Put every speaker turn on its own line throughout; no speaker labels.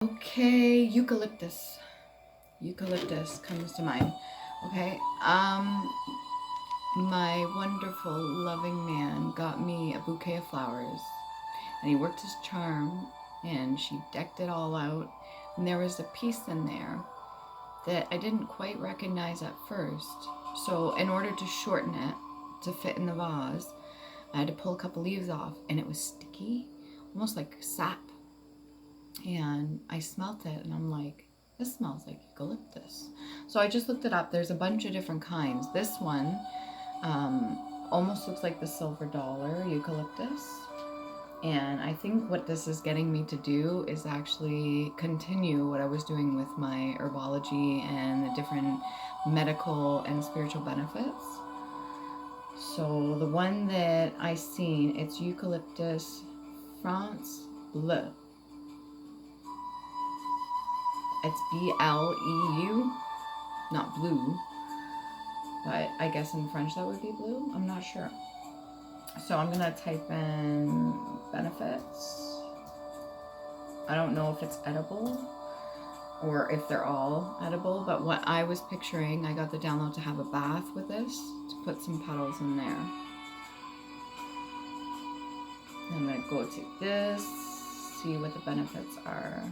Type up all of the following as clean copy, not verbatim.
Okay, eucalyptus. Eucalyptus comes to mind. Okay, my wonderful, loving man got me a bouquet of flowers, and he worked his charm, and she decked it all out, and there was a piece in there that I didn't quite recognize at first. So in order to shorten it to fit in the vase, I had to pull a couple leaves off, and it was sticky, almost like sap. And I smelt it and I'm like, this smells like eucalyptus. So I just looked it up. There's a bunch of different kinds. This one almost looks like the silver dollar eucalyptus. And I think what this is getting me to do is actually continue what I was doing with my herbology and the different medical and spiritual benefits. So the one that I seen, it's Eucalyptus France Bleu. It's B-L-E-U, not blue, but I guess in French that would be blue. I'm not sure. So I'm gonna type in benefits. I don't know if it's edible or if they're all edible, but what I was picturing, I got the download to have a bath with this, to put some petals in there. I'm gonna go to this, see what the benefits are.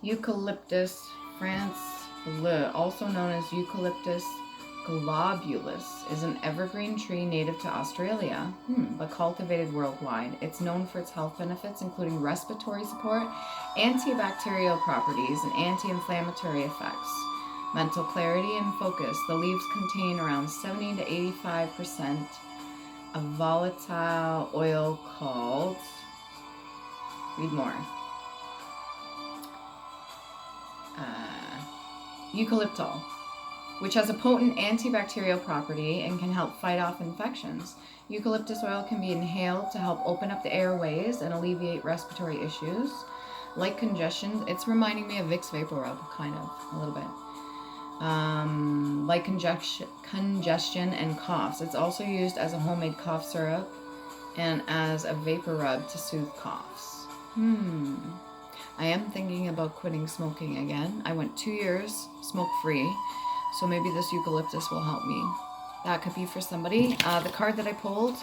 Eucalyptus France Bleu, also known as Eucalyptus globulus, is an evergreen tree native to Australia, but cultivated worldwide. It's known for its health benefits, including respiratory support, antibacterial properties, and anti-inflammatory effects. Mental clarity and focus. The leaves contain around 70 to 85% of volatile oil called, read more, eucalyptol, which has a potent antibacterial property and can help fight off infections. Eucalyptus oil can be inhaled to help open up the airways and alleviate respiratory issues like congestion. It's reminding me of Vicks VapoRub, kind of, a little bit. Like congestion and coughs. It's also used as a homemade cough syrup and as a vapor rub to soothe coughs. I am thinking about quitting smoking again. I went 2 years smoke-free, so maybe this eucalyptus will help me. That could be for somebody. The card that I pulled,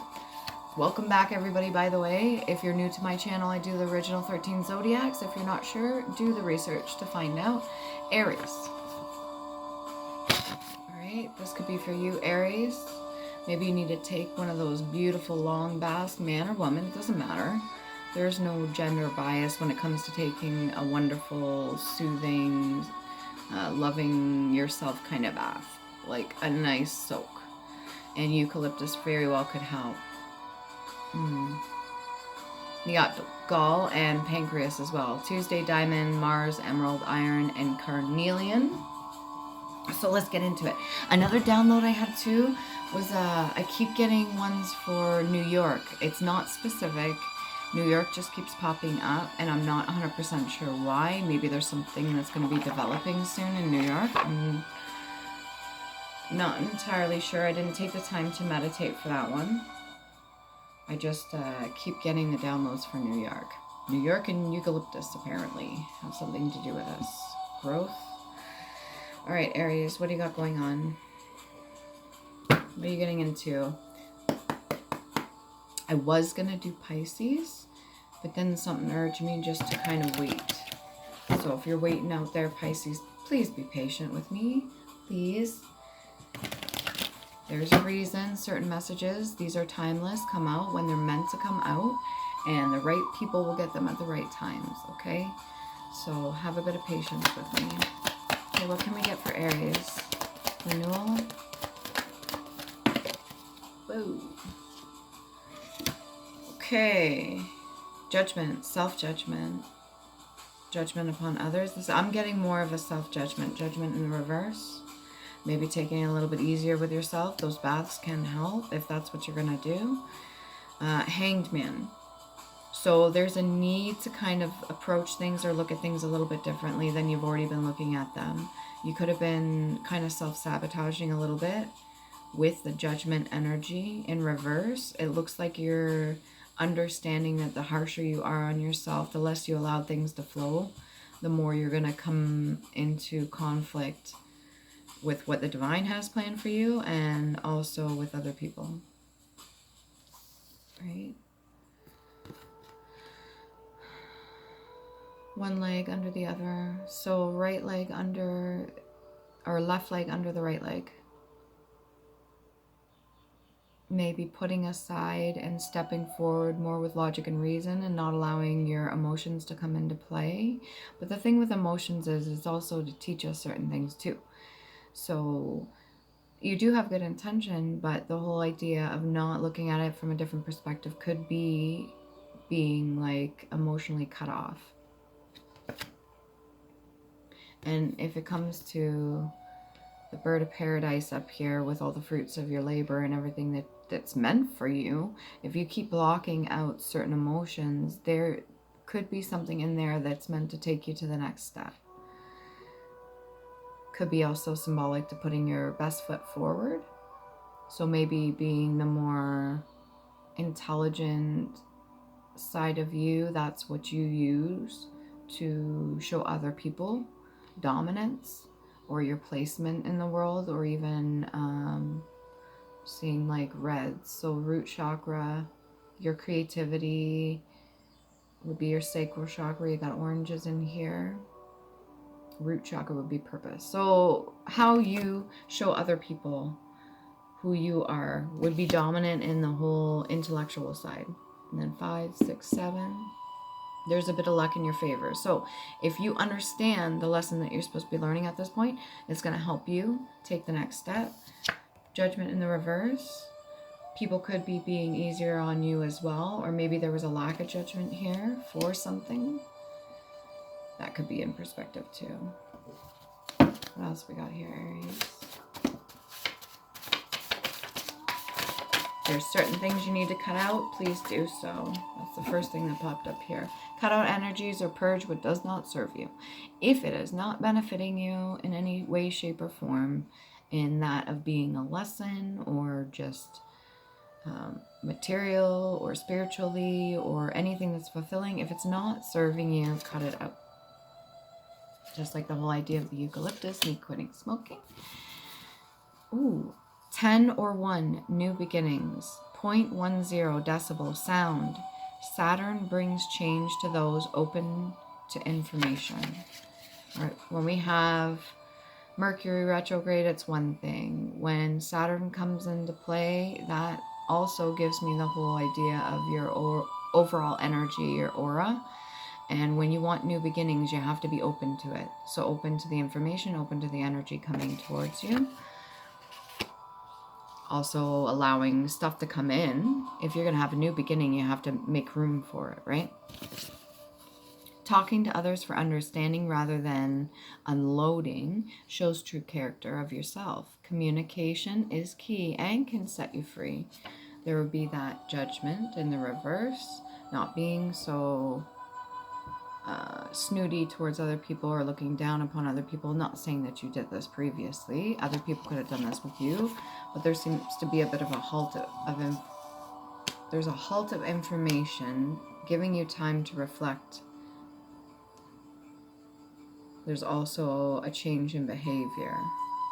welcome back everybody, by the way. If you're new to my channel, I do the original 13 zodiacs. If you're not sure, do the research to find out. Aries. Alright, this could be for you, Aries. Maybe you need to take one of those beautiful long baths, man or woman, it doesn't matter. There's no gender bias when it comes to taking a wonderful, soothing, loving yourself kind of bath, like a nice soak. And eucalyptus very well could help. You got gall and pancreas as well. Tuesday, diamond, Mars, emerald, iron, and carnelian. So let's get into it. Another download I had too was I keep getting ones for New York. It's not specific. New York just keeps popping up, and I'm not 100% sure why. Maybe there's something that's going to be developing soon in New York. I'm not entirely sure. I didn't take the time to meditate for that one. I just keep getting the downloads for New York. New York and eucalyptus apparently have something to do with this. Growth. All right, Aries, what do you got going on? What are you getting into? I was going to do Pisces, but then something urged me just to kind of wait. So if you're waiting out there, Pisces, please be patient with me, please. There's a reason certain messages, these are timeless, come out when they're meant to come out, and the right people will get them at the right times, okay? So have a bit of patience with me. Okay, what can we get for Aries? Renewal? Whoa. Okay, judgment, self-judgment, judgment upon others. I'm getting more of a self-judgment, judgment in reverse. Maybe taking it a little bit easier with yourself. Those baths can help if that's what you're going to do. Hanged man. So there's a need to kind of approach things or look at things a little bit differently than you've already been looking at them. You could have been kind of self-sabotaging a little bit with the judgment energy in reverse. It looks like you're understanding that the harsher you are on yourself, the less you allow things to flow, the more you're going to come into conflict with what the divine has planned for you and also with other people. Right? One leg under the other. So right leg under, or left leg under the right leg. Maybe putting aside and stepping forward more with logic and reason and not allowing your emotions to come into play. But the thing with emotions is it's also to teach us certain things too. So you do have good intention, but the whole idea of not looking at it from a different perspective could be being like emotionally cut off. And if it comes to the bird of paradise up here with all the fruits of your labor and everything that's meant for you, if you keep blocking out certain emotions, there could be something in there that's meant to take you to the next step. Could be also symbolic to putting your best foot forward. So maybe being the more intelligent side of you, that's what you use to show other people dominance or your placement in the world, or even seeing like reds. So root chakra, your creativity would be your sacral chakra. You got oranges in here. Root chakra would be purpose. So how you show other people who you are would be dominant in the whole intellectual side. And then 5, 6, 7. There's a bit of luck in your favor. So if you understand the lesson that you're supposed to be learning at this point, it's going to help you take the next step. Judgment in the reverse. People could be being easier on you as well, or maybe there was a lack of judgment here for something. That could be in perspective too. What else we got here, Aries? There's certain things you need to cut out, please do so. That's the first thing that popped up here. Cut out energies or purge what does not serve you. If it is not benefiting you in any way, shape, or form, in that of being a lesson or just material or spiritually or anything that's fulfilling, if it's not serving you, cut it out. Just like the whole idea of the eucalyptus, me quitting smoking. Ooh. 10 or 1, new beginnings. 0.10 decibel sound. Saturn brings change to those open to information. All right, when we have Mercury retrograde, it's one thing. When Saturn comes into play, that also gives me the whole idea of your overall energy, your aura. And when you want new beginnings, you have to be open to it. So open to the information, open to the energy coming towards you. Also allowing stuff to come in. If you're going to have a new beginning, you have to make room for it, right? Talking to others for understanding rather than unloading shows true character of yourself. Communication is key and can set you free. There would be that judgment in the reverse, not being so snooty towards other people or looking down upon other people. Not saying that you did this previously. Other people could have done this with you, but there seems to be a bit of a halt there's a halt of information, giving you time to reflect. There's also a change in behavior,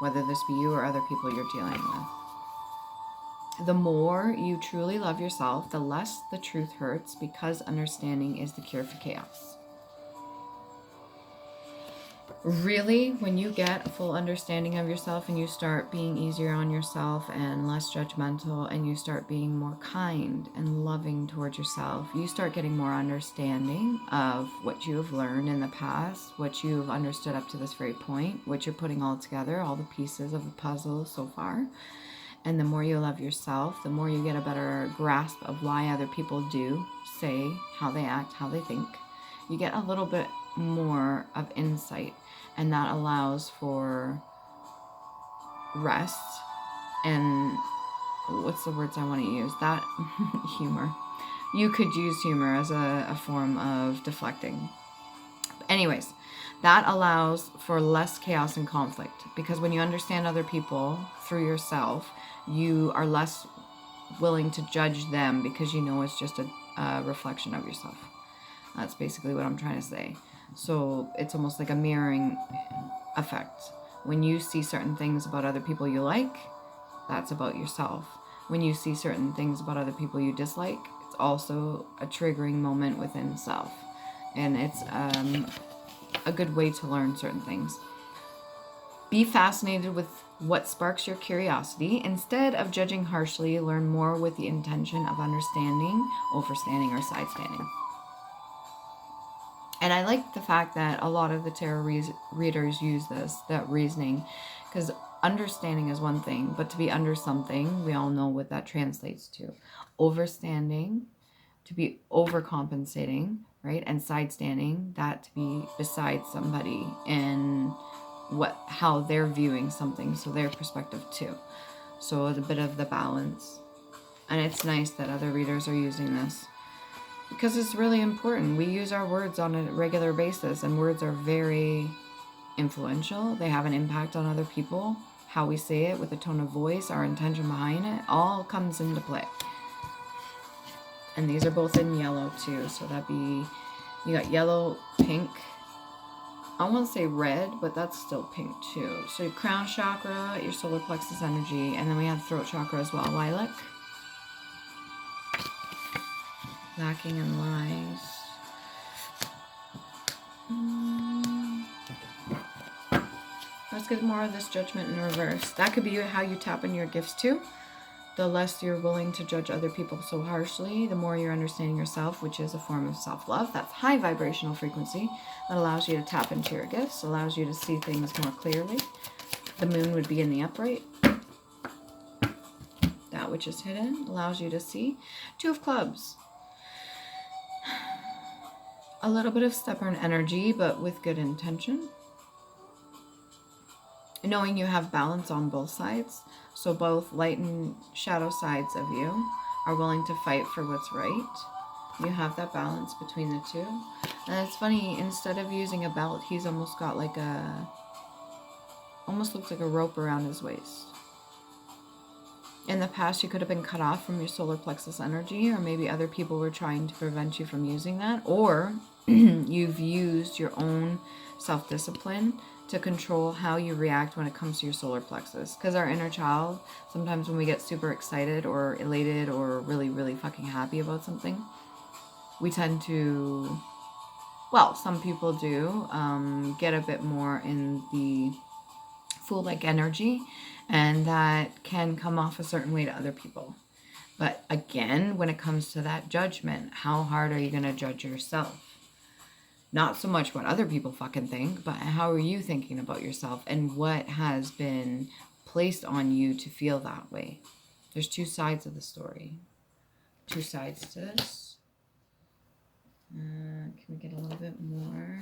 whether this be you or other people you're dealing with. The more you truly love yourself, the less the truth hurts, because understanding is the cure for chaos. Really, when you get a full understanding of yourself and you start being easier on yourself and less judgmental, and you start being more kind and loving towards yourself, you start getting more understanding of what you have learned in the past, what you've understood up to this very point, what you're putting all together, all the pieces of the puzzle so far. And the more you love yourself, the more you get a better grasp of why other people do, say, how they act, how they think. You get a little bit more of insight, and that allows for rest and what's the words I want to use? That humor. You could use humor as a form of deflecting. Anyways, that allows for less chaos and conflict, because when you understand other people through yourself, you are less willing to judge them, because you know it's just a a reflection of yourself. That's basically what I'm trying to say. So it's almost like a mirroring effect. When you see certain things about other people you like, that's about yourself. When you see certain things about other people you dislike, it's also a triggering moment within self. And it's a good way to learn certain things. Be fascinated with what sparks your curiosity. Instead of judging harshly, learn more with the intention of understanding, overstanding, or sidestanding. And I like the fact that a lot of the tarot readers use that reasoning, because understanding is one thing, but to be under something, we all know what that translates to. Overstanding, to be overcompensating, right? And sidestanding, that to be beside somebody and how they're viewing something, so their perspective too. So a bit of the balance. And it's nice that other readers are using this, because it's really important. We use our words on a regular basis, and words are very influential. They have an impact on other people. How we say it, with the tone of voice, our intention behind it, all comes into play. And these are both in yellow too, so that'd be, you got yellow, pink, I want to say red, but that's still pink too. So your crown chakra, your solar plexus energy, and then we have throat chakra as well, lilac. Lacking in lies. Let's get more of this judgment in reverse. That could be how you tap into your gifts too. The less you're willing to judge other people so harshly, the more you're understanding yourself, which is a form of self-love. That's high vibrational frequency. That allows you to tap into your gifts, allows you to see things more clearly. The moon would be in the upright. That which is hidden allows you to see. Two of clubs. A little bit of stubborn energy, but with good intention. Knowing you have balance on both sides. So both light and shadow sides of you are willing to fight for what's right. You have that balance between the two. And it's funny, instead of using a belt, he's almost got like almost looks like a rope around his waist. In the past, you could have been cut off from your solar plexus energy, or maybe other people were trying to prevent you from using that, or you've used your own self-discipline to control how you react when it comes to your solar plexus. Because our inner child, sometimes when we get super excited or elated or really, really fucking happy about something, we tend to, well, some people do, get a bit more in the fool-like energy, and that can come off a certain way to other people. But again, when it comes to that judgment, how hard are you going to judge yourself? Not so much what other people fucking think, but how are you thinking about yourself, and what has been placed on you to feel that way? There's two sides of the story. Two sides to this. Can we get a little bit more?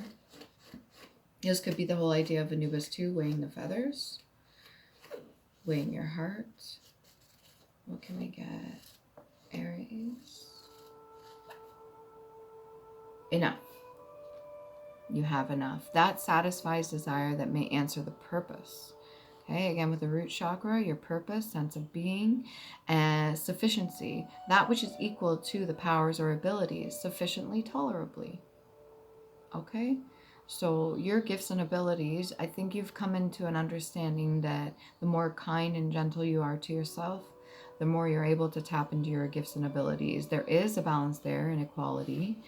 This could be the whole idea of Anubis 2, weighing the feathers. Weighing your heart. What can we get? Aries. Enough. You have enough. That satisfies desire that may answer the purpose. Okay, again with the root chakra, your purpose, sense of being, and sufficiency. That which is equal to the powers or abilities, sufficiently, tolerably. Okay? So your gifts and abilities, I think you've come into an understanding that the more kind and gentle you are to yourself, the more you're able to tap into your gifts and abilities. There is a balance there in equality.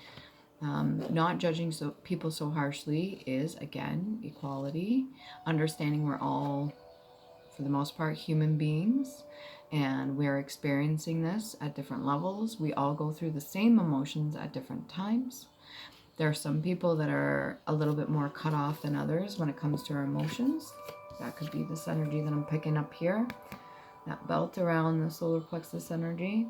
Not judging people so harshly is, again, equality. Understanding we're all, for the most part, human beings, and we're experiencing this at different levels. We all go through the same emotions at different times. There are some people that are a little bit more cut off than others when it comes to our emotions. That could be this energy that I'm picking up here. That belt around the solar plexus energy.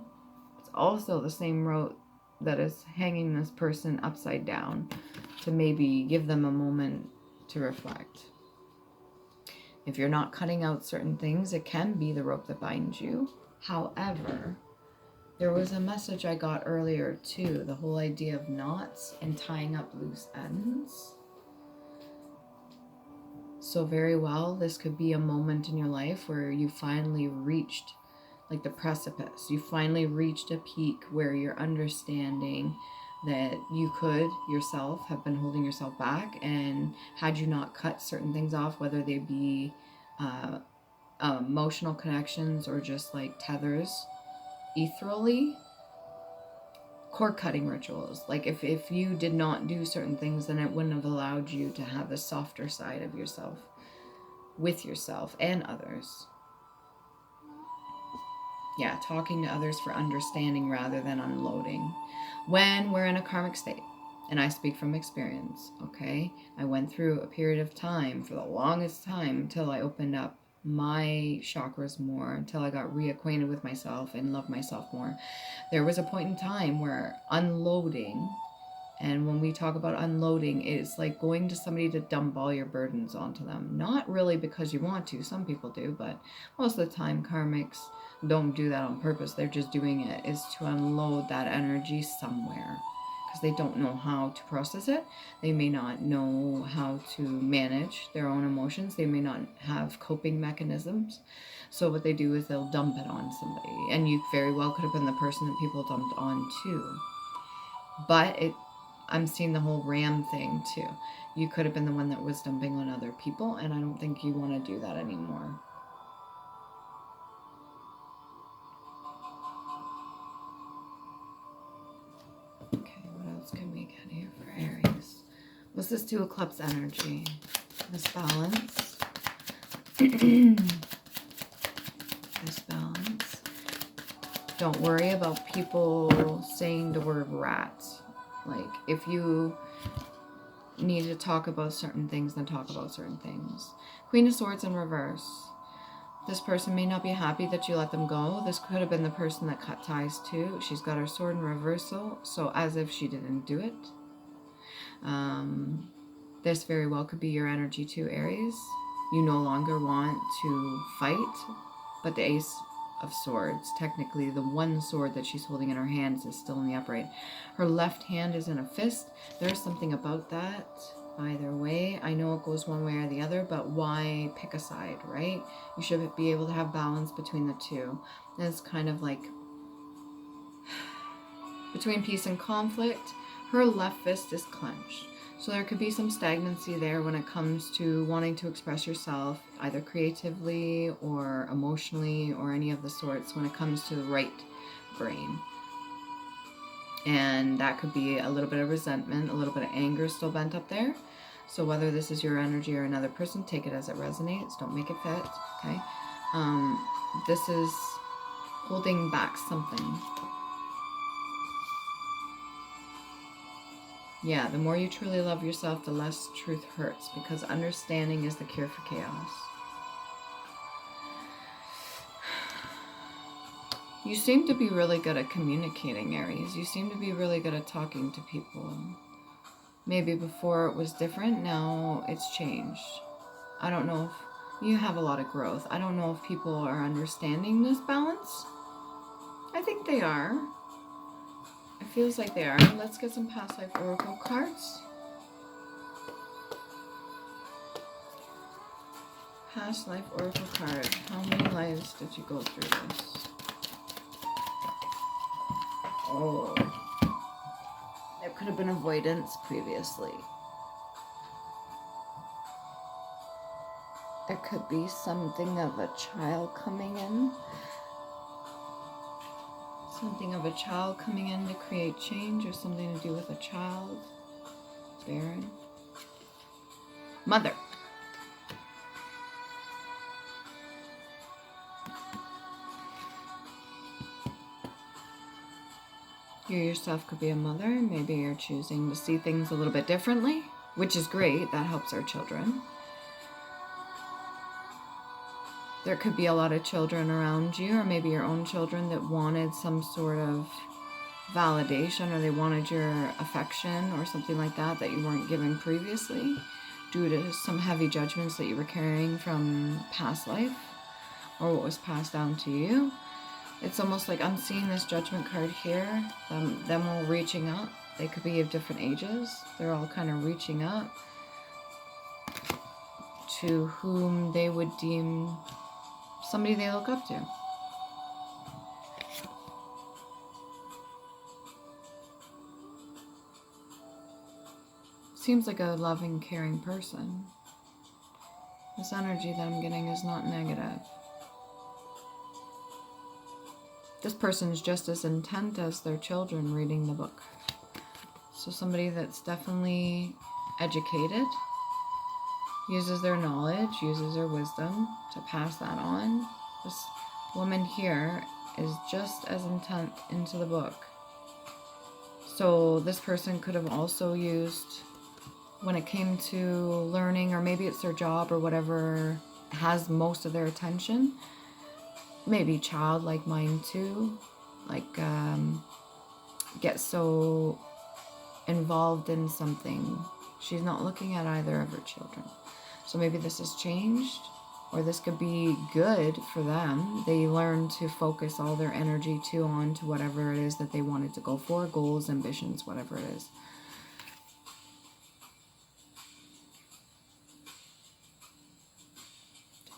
It's also the same rope that is hanging this person upside down, to maybe give them a moment to reflect. If you're not cutting out certain things, it can be the rope that binds you. However, there was a message I got earlier too, the whole idea of knots and tying up loose ends. So very well, this could be a moment in your life where you finally reached like the precipice. You finally reached a peak where you're understanding that you could yourself have been holding yourself back, and had you not cut certain things off, whether they be emotional connections or just like tethers ethereally, cord cutting rituals, like if you did not do certain things, then it wouldn't have allowed you to have a softer side of yourself with yourself and others. Yeah, talking to others for understanding rather than unloading. When we're in a karmic state, and I speak from experience, okay? I went through a period of time, for the longest time, until I opened up my chakras more, until I got reacquainted with myself and loved myself more. There was a point in time where unloading, and when we talk about unloading, it's like going to somebody to dump all your burdens onto them. Not really because you want to, some people do, but most of the time karmics don't do that on purpose. They're just doing it is to unload that energy somewhere, because they don't know how to process it. They may not know how to manage their own emotions. They may not have coping mechanisms. So what they do is they'll dump it on somebody, and you very well could have been the person that people dumped on too. But I'm seeing the whole ram thing too. You could have been the one that was dumping on other people, and I don't think you want to do that anymore. Okay, what else can we get here for Aries? What's this Two of Cups energy? This balance. This balance. Don't worry about people saying the word rat. Like, if you need to talk about certain things, then talk about certain things. Queen of Swords in reverse. This person may not be happy that you let them go. This could have been the person that cut ties too. She's got her sword in reversal, so as if she didn't do it. This very well could be your energy too, Aries. You no longer want to fight, but the Ace of Swords, technically the one sword that she's holding in her hands, is still in the upright. Her left hand is in a fist. There's something about that. Either way, I know it goes one way or the other, but why pick a side, right? You should be able to have balance between the two. And it's kind of like between peace and conflict. Her left fist is clenched. So there could be some stagnancy there when it comes to wanting to express yourself, either creatively or emotionally or any of the sorts, when it comes to the right brain. And that could be a little bit of resentment, a little bit of anger still bent up there. So whether this is your energy or another person, take it as it resonates. Don't make it fit, okay? This is holding back something. Yeah, the more you truly love yourself, the less truth hurts, because understanding is the cure for chaos. You seem to be really good at communicating, Aries. You seem to be really good at talking to people. Maybe before it was different, now it's changed. I don't know if you have a lot of growth. I don't know if people are understanding this balance. I think they are. It feels like they are. Let's get some past life oracle cards. Past life oracle card. How many lives did you go through this? Oh. There could have been avoidance previously. There could be something of a child coming in. Something of a child coming in to create change, or something to do with a child. Baron. Mother. You yourself could be a mother. Maybe you're choosing to see things a little bit differently, which is great. That helps our children. There could be a lot of children around you, or maybe your own children, that wanted some sort of validation, or they wanted your affection or something like that that you weren't given previously due to some heavy judgments that you were carrying from past life or what was passed down to you. It's almost like I'm seeing this judgment card here, them all reaching up. They could be of different ages. They're all kind of reaching up to whom they would deem somebody they look up to. Seems like a loving, caring person. This energy that I'm getting is not negative. This person is just as intent as their children reading the book. So somebody that's definitely educated, uses their knowledge, uses their wisdom to pass that on. This woman here is just as intent into the book. So this person could have also used, when it came to learning, or maybe it's their job or whatever has most of their attention, maybe childlike mind too, like get so involved in something she's not looking at either of her children. So maybe this has changed, or this could be good for them. They learn to focus all their energy on to whatever it is that they wanted to go for, goals, ambitions, whatever it is.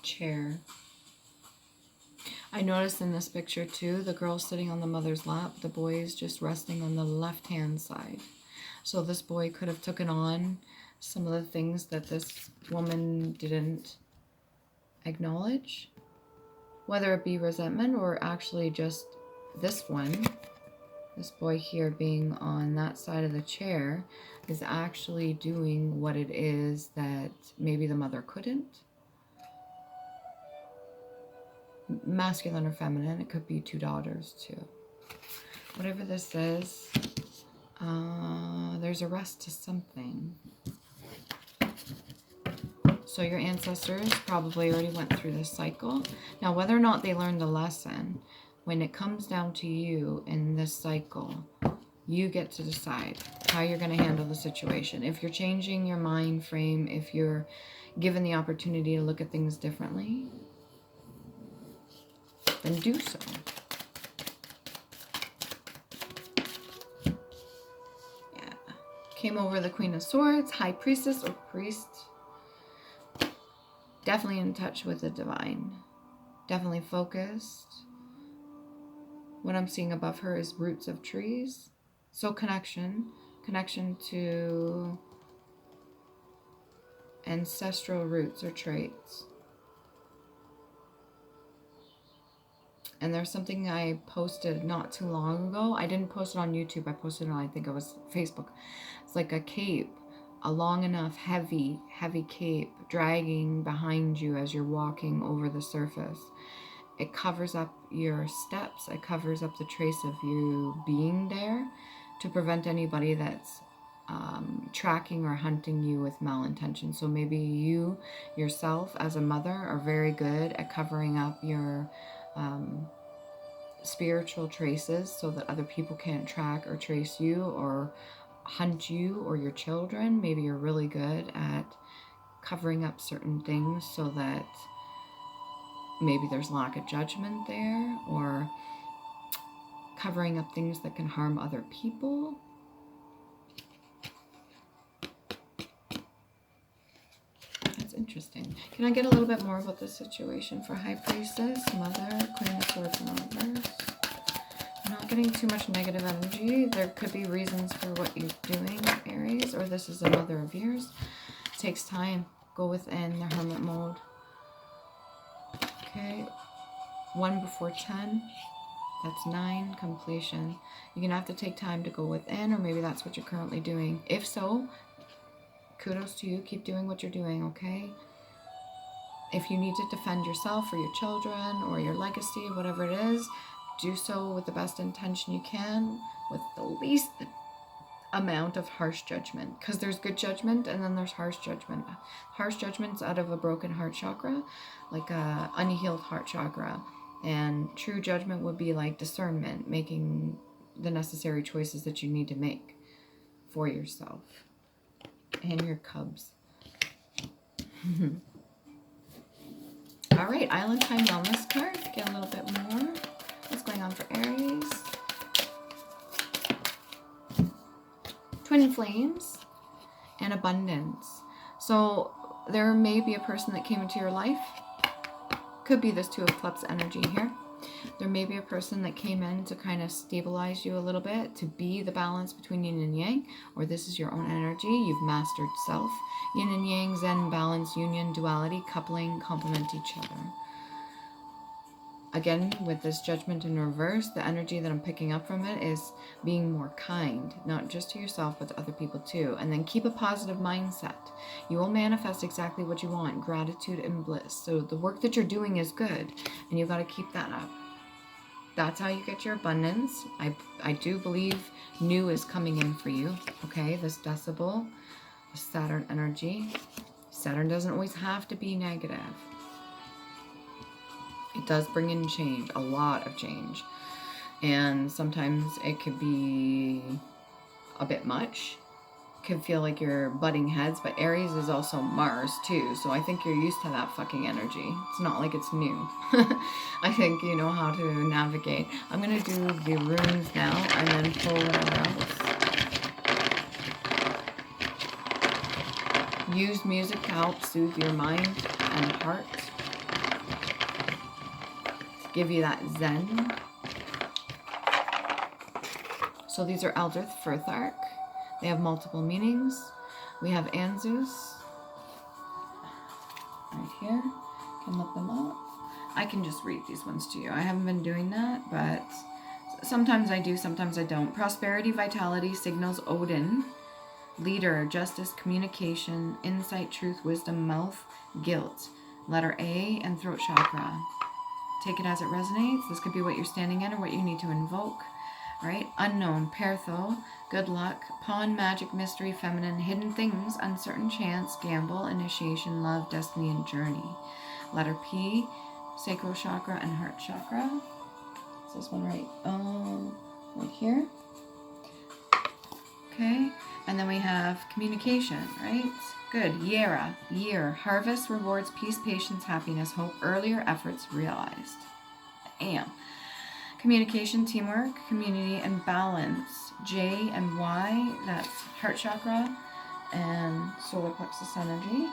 Chair. I noticed in this picture too, the girl sitting on the mother's lap, the boy is just resting on the left hand side. So this boy could have taken on some of the things that this woman didn't acknowledge, whether it be resentment or actually just this one. This boy here being on that side of the chair is actually doing what it is that maybe the mother couldn't. Masculine or feminine, it could be two daughters too. Whatever this is, there's a rest to something. So your ancestors probably already went through this cycle. Now, whether or not they learned the lesson, when it comes down to you in this cycle, you get to decide how you're going to handle the situation. If you're changing your mind frame, if you're given the opportunity to look at things differently, then do so. Yeah. Came over the Queen of Swords, High Priestess or Priest. Definitely in touch with the divine. Definitely focused. What I'm seeing above her is roots of trees. So connection to ancestral roots or traits. And there's something I posted not too long ago. I didn't post it on YouTube. I posted it on, I think it was Facebook. It's like a cape, a long enough, heavy cape dragging behind you as you're walking over the surface. It covers up your steps. It covers up the trace of you being there to prevent anybody that's tracking or hunting you with malintention. So maybe you yourself as a mother are very good at covering up your spiritual traces so that other people can't track or trace you or hunt you or your children. Maybe you're really good at covering up certain things so that maybe there's lack of judgment there, or covering up things that can harm other people. That's interesting. Can I get a little bit more about this situation for High Priestess, Mother, Queen of Swords in reverse? I'm not getting too much negative energy. There could be reasons for what you're doing, Aries, or this is a mother of yours. It takes time. Go within the hermit mode. Okay, 1 before 10, that's 9, completion. You're going to have to take time to go within, or maybe that's what you're currently doing. If so, kudos to you. Keep doing what you're doing, okay? If you need to defend yourself or your children or your legacy, whatever it is, do so with the best intention you can, with the least amount of harsh judgment, because there's good judgment and then there's harsh judgment. Harsh judgment's out of a broken heart chakra, like a unhealed heart chakra, and true judgment would be like discernment, making the necessary choices that you need to make for yourself and your cubs. All right, Island Time Wellness card. Get a little bit more. What's going on for Aries? Twin flames and abundance. So there may be a person that came into your life. Could be this Two of Cups energy here. There may be a person that came in to kind of stabilize you a little bit, to be the balance between yin and yang, or this is your own energy. You've mastered self. Yin and yang, zen, balance, union, duality, coupling, complement each other. Again, with this judgment in reverse, the energy that I'm picking up from it is being more kind, not just to yourself, but to other people too. And then keep a positive mindset. You will manifest exactly what you want, gratitude and bliss. So the work that you're doing is good, and you got to keep that up. That's how you get your abundance. I do believe new is coming in for you, okay? This decibel, the Saturn energy. Saturn doesn't always have to be negative. It does bring in change, a lot of change. And sometimes it could be a bit much. It could feel like you're butting heads, but Aries is also Mars too. So I think you're used to that fucking energy. It's not like it's new. I think you know how to navigate. I'm going to do the runes now and then pull whatever else. Use music to help soothe your mind and heart. Give you that zen. So these are Eldrith Firthark. They have multiple meanings. We have Anzus right here. Can look them up. I can just read these ones to you. I haven't been doing that, but sometimes I do, sometimes I don't. Prosperity, vitality, signals Odin. Leader, justice, communication, insight, truth, wisdom, mouth, guilt. Letter A and throat chakra. Take it as it resonates. This could be what you're standing in or what you need to invoke. Right? Unknown, Pertho, good luck, pawn, magic, mystery, feminine, hidden things, uncertain chance, gamble, initiation, love, destiny, and journey. Letter P, sacral chakra and heart chakra. Is this one right here? Okay. And then we have communication, right? Good. Yera, year, harvest, rewards, peace, patience, happiness, hope, earlier efforts realized. Am. Communication, teamwork, community, and balance. J and Y, that's heart chakra and solar plexus energy.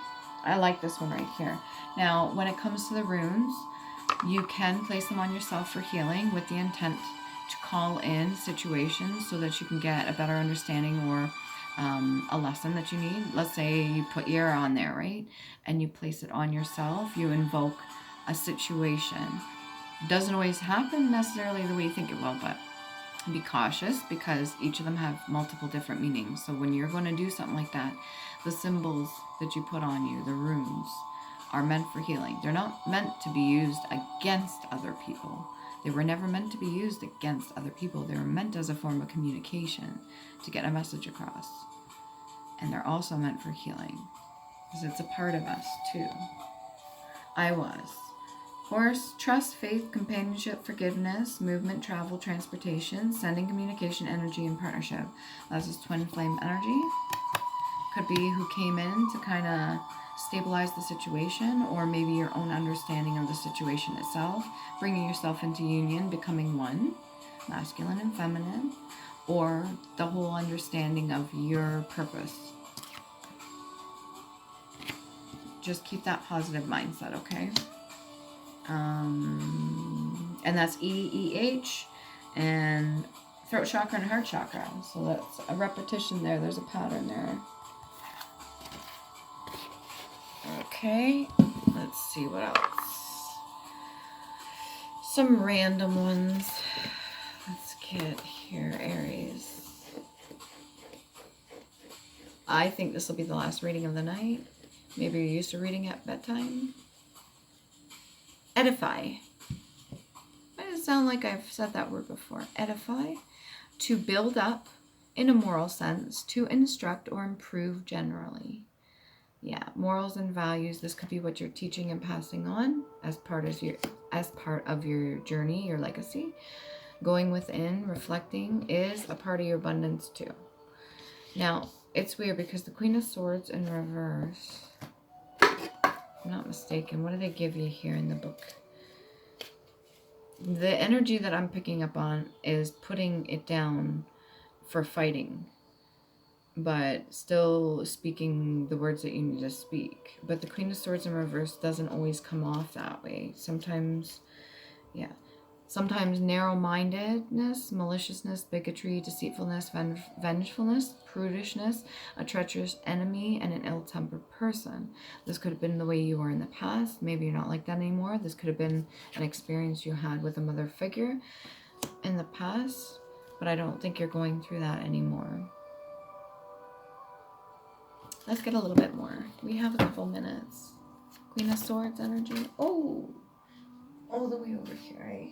I like this one right here. Now, when it comes to the runes, you can place them on yourself for healing with the intent to call in situations so that you can get a better understanding or a lesson that you need. Let's say you put Yera on there, right? And you place it on yourself. You invoke a situation. Doesn't always happen necessarily the way you think it will, but be cautious because each of them have multiple different meanings. So when you're going to do something like that, the symbols that you put on you, the runes, are meant for healing. They're not meant to be used against other people. They were never meant to be used against other people. They were meant as a form of communication to get a message across. And they're also meant for healing because it's a part of us too. I was. Horse, trust, faith, companionship, forgiveness, movement, travel, transportation, sending, communication, energy, and partnership. That's his twin flame energy. Could be who came in to kind of stabilize the situation, or maybe your own understanding of the situation itself, bringing yourself into union, becoming one, masculine and feminine, or the whole understanding of your purpose. Just keep that positive mindset, okay? And that's EEH and throat chakra and heart chakra. So that's a repetition there. There's a pattern there. Okay, let's see what else. Some random ones. Let's get here, Aries. I think this will be the last reading of the night. Maybe you're used to reading at bedtime. Edify. Why does it sound like I've said that word before? Edify. To build up in a moral sense, to instruct or improve generally. Yeah, morals and values. This could be what you're teaching and passing on as part of your journey, your legacy. Going within, reflecting is a part of your abundance too. Now, it's weird because the Queen of Swords in reverse, if I'm not mistaken, what do they give you here in the book? The energy that I'm picking up on is putting it down for fighting, but still speaking the words that you need to speak. But the Queen of Swords in reverse doesn't always come off that way. Sometimes, yeah. Sometimes narrow-mindedness, maliciousness, bigotry, deceitfulness, vengefulness, prudishness, a treacherous enemy, and an ill-tempered person. This could have been the way you were in the past. Maybe you're not like that anymore. This could have been an experience you had with a mother figure in the past, but I don't think you're going through that anymore. Let's get a little bit more. We have a couple minutes. Queen of Swords energy. Oh, all the way over here, eh?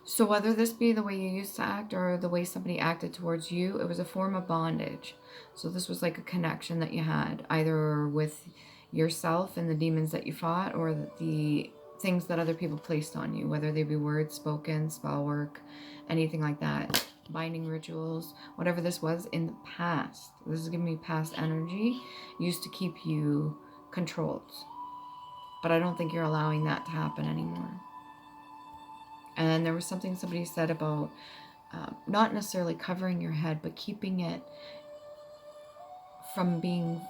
So whether this be the way you used to act or the way somebody acted towards you, it was a form of bondage. So this was like a connection that you had, either with yourself and the demons that you fought, or the things that other people placed on you, whether they be words spoken, spell work, anything like that, binding rituals, whatever this was in the past. This is giving me past energy used to keep you controlled. But I don't think you're allowing that to happen anymore. And then there was something somebody said about not necessarily covering your head, but keeping it from being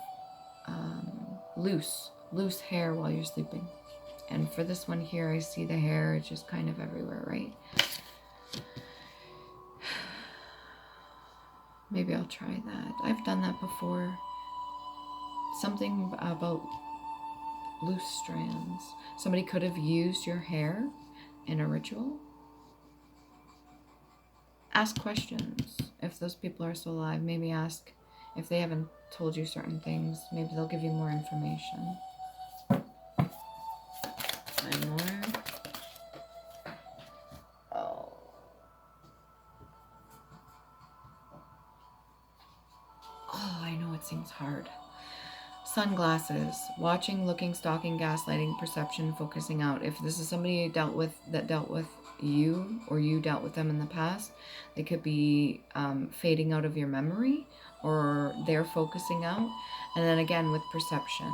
loose hair while you're sleeping. And for this one here, I see the hair just kind of everywhere, right? Maybe I'll try that. I've done that before. Something about loose strands. Somebody could have used your hair in a ritual. Ask questions. If those people are still alive, maybe ask if they haven't told you certain things. Maybe they'll give you more information. And more. Oh. Oh, I know it seems hard. Sunglasses. Watching, looking, stalking, gaslighting, perception, focusing out. If this is somebody you dealt with you, or you dealt with them in the past, they could be fading out of your memory, or they're focusing out. And then again with perception,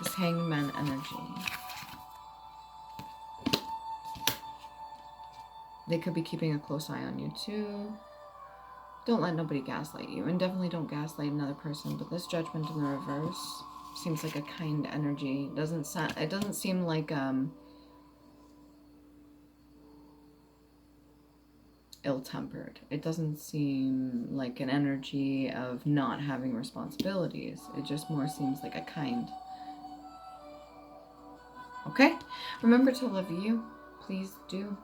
this Hangman energy. They could be keeping a close eye on you too. Don't let nobody gaslight you, and definitely don't gaslight another person. But this Judgment in the reverse seems like a kind energy. It doesn't seem like ill-tempered. It doesn't seem like an energy of not having responsibilities. It just more seems like a kind. Okay? Remember to love you. Please do.